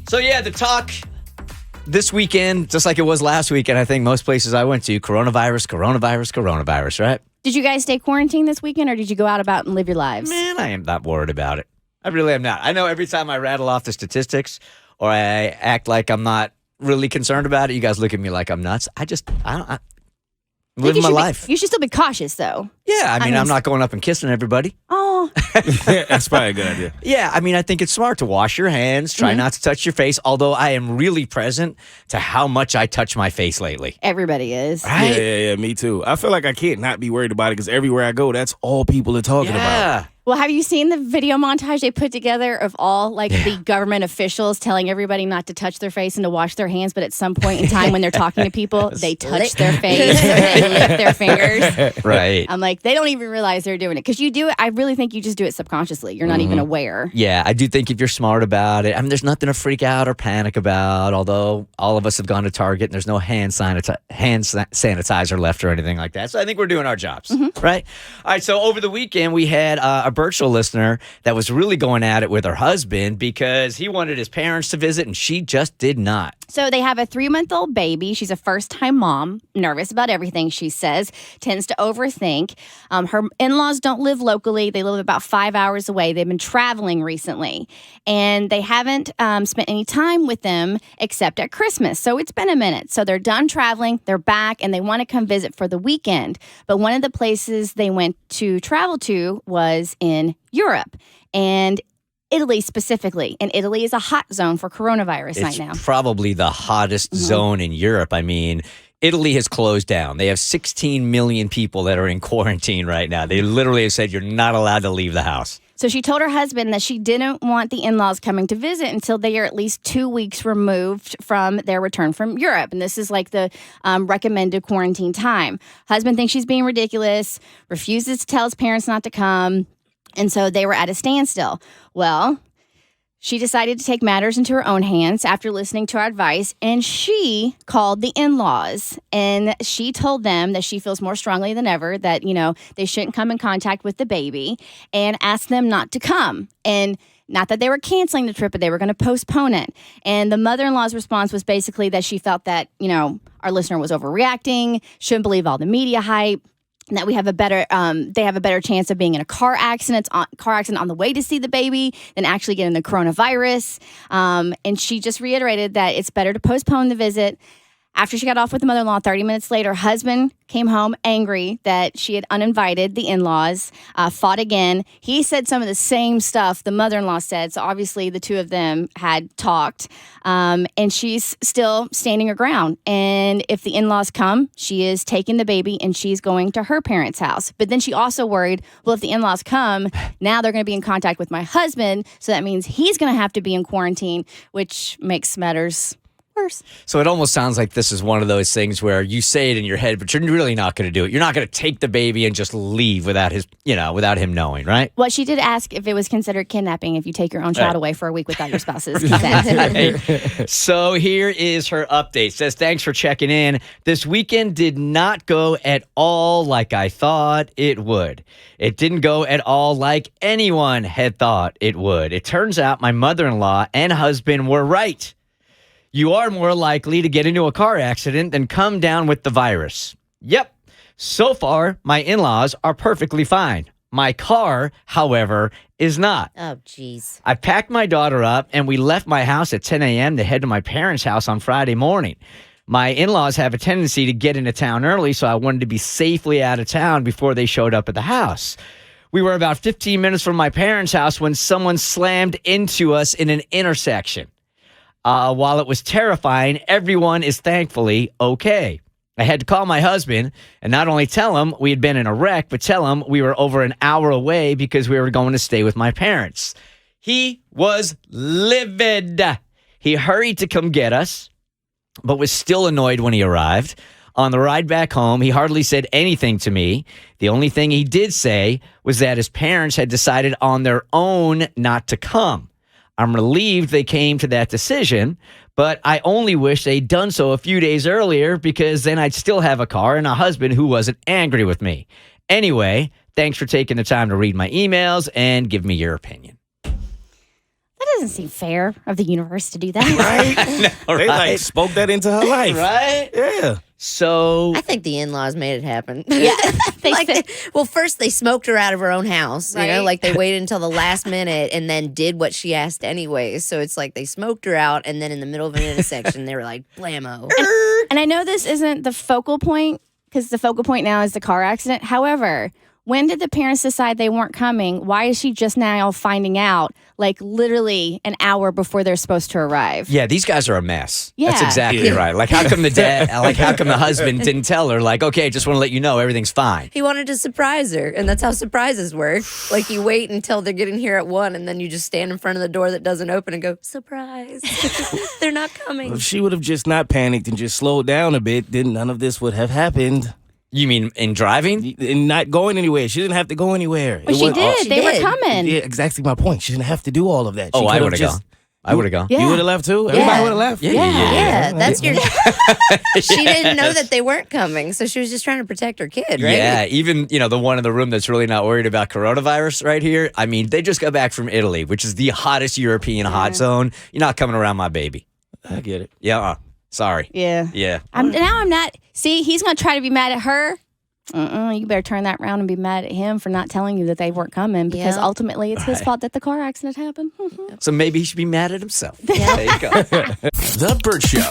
So, yeah, the talk this weekend, just like it was last weekend, I think most places I went to, coronavirus, right? Did you guys stay quarantined this weekend, or did you go out about and live your lives? Man, I am not worried about it. I really am not. I know every time I rattle off the statistics or I act like I'm not really concerned about it, you guys look at me like I'm nuts. I'm living my life. You should still be cautious, though. Yeah, I mean, I'm not going up and kissing everybody. Oh. That's probably a good idea. Yeah, I mean, I think it's smart to wash your hands, try not to touch your face, although I am really present to how much I touch my face lately. Everybody is. Right? Yeah, me too. I feel like I can't not be worried about it because everywhere I go, that's all people are talking about. Well, have you seen the video montage they put together of all the government officials telling everybody not to touch their face and to wash their hands, but at some point in time when they're talking to people, they touch their face and they lick their fingers? Right. I'm like, they don't even realize they're doing it. Because you do it, I really think you just do it subconsciously. You're not even aware. Yeah, I do think if you're smart about it, I mean, there's nothing to freak out or panic about, although all of us have gone to Target and there's no hand sanitizer left or anything like that. So I think we're doing our jobs, right? All right, so over the weekend, we had a Bert Show listener that was really going at it with her husband because he wanted his parents to visit and she just did not. So they have a 3-month-old baby. She's a first-time mom, nervous about everything, she says, tends to overthink. Her in-laws don't live locally. They live about 5 hours away. They've been traveling recently, and they haven't spent any time with them except at Christmas. So it's been a minute. So they're done traveling. They're back, and they want to come visit for the weekend. But one of the places they went to travel to was in Europe, and Italy specifically. And Italy is a hot zone for coronavirus right now. It's probably the hottest zone in Europe. I mean, Italy has closed down. They have 16 million people that are in quarantine right now. They literally have said you're not allowed to leave the house. So she told her husband that she didn't want the in-laws coming to visit until they are at least 2 weeks removed from their return from Europe. And this is like the recommended quarantine time. Husband thinks she's being ridiculous, refuses to tell his parents not to come. And so they were at a standstill. Well, she decided to take matters into her own hands after listening to our advice, and she called the in-laws, and she told them that she feels more strongly than ever that, they shouldn't come in contact with the baby, and asked them not to come. And not that they were canceling the trip, but they were going to postpone it. And the mother-in-law's response was basically that she felt that, our listener was overreacting, shouldn't believe all the media hype, and that they have a better chance of being in a car accident on the way to see the baby than actually getting the coronavirus. And she just reiterated that it's better to postpone the visit. After she got off with the mother-in-law, 30 minutes later, husband came home angry that she had uninvited the in-laws, fought again. He said some of the same stuff the mother-in-law said, so obviously the two of them had talked, and she's still standing her ground. And if the in-laws come, she is taking the baby and she's going to her parents' house. But then she also worried, well, if the in-laws come, now they're going to be in contact with my husband, so that means he's going to have to be in quarantine, which makes matters worse. So it almost sounds like this is one of those things where you say it in your head, but you're really not going to do it. You're not going to take the baby and just leave without him knowing, right? Well, she did ask if it was considered kidnapping if you take your own child away for a week without your spouse's consent. So here is her update. Says, thanks for checking in. This weekend did not go at all like I thought it would. It didn't go at all like anyone had thought it would. It turns out my mother-in-law and husband were right. You are more likely to get into a car accident than come down with the virus. Yep. So far, my in-laws are perfectly fine. My car, however, is not. Oh, jeez. I packed my daughter up, and we left my house at 10 a.m. to head to my parents' house on Friday morning. My in-laws have a tendency to get into town early, so I wanted to be safely out of town before they showed up at the house. We were about 15 minutes from my parents' house when someone slammed into us in an intersection. While it was terrifying, everyone is thankfully okay. I had to call my husband and not only tell him we had been in a wreck, but tell him we were over an hour away because we were going to stay with my parents. He was livid. He hurried to come get us, but was still annoyed when he arrived. On the ride back home, he hardly said anything to me. The only thing he did say was that his parents had decided on their own not to come. I'm relieved they came to that decision, but I only wish they'd done so a few days earlier because then I'd still have a car and a husband who wasn't angry with me. Anyway, thanks for taking the time to read my emails and give me your opinion. That doesn't seem fair of the universe to do that. Right? They like spoke that into her life. Right? Yeah. So I think the in-laws made it happen. Yeah. They like said- well, first they smoked her out of her own house. You know, Right. like they waited until the last minute and then did what she asked anyways. So it's like they smoked her out, and then in the middle of an intersection, they were like, blammo. And I know this isn't the focal point because the focal point now is the car accident. However, when did the parents decide they weren't coming? Why is she just now finding out, like literally an hour before they're supposed to arrive? yeah, these guys are a mess. That's Yeah. exactly Yeah. right. Like, how come the dad? Like, how come the husband didn't tell her? Like, okay, just want to let you know everything's fine. He wanted to surprise her, and that's how surprises work. Like you wait until they're getting here at 1, and then you just stand in front of the door that doesn't open and go, surprise. They're not coming. If she would have just not panicked and just slowed down a bit, then none of this would have happened. You mean in driving? And not going anywhere. She didn't have to go anywhere. But It she was- did. she They did. were coming. Yeah, exactly my point. She didn't have to do all of that. Oh, She I could've would have just- gone. I would have gone. Yeah. You would have left too? Everybody would have left? Yeah, that's your. She didn't know that they weren't coming, so she was just trying to protect her kid, right? Yeah, even the one in the room that's really not worried about coronavirus right here. I mean, they just got back from Italy, which is the hottest European hot zone. You're not coming around my baby. I get it. Yeah, sorry. Yeah. Yeah. I'm not. See, he's going to try to be mad at her. You better turn that around and be mad at him for not telling you that they weren't coming because Yeah. ultimately it's his fault that the car accident happened. So maybe he should be mad at himself. There you go. The Bert Show.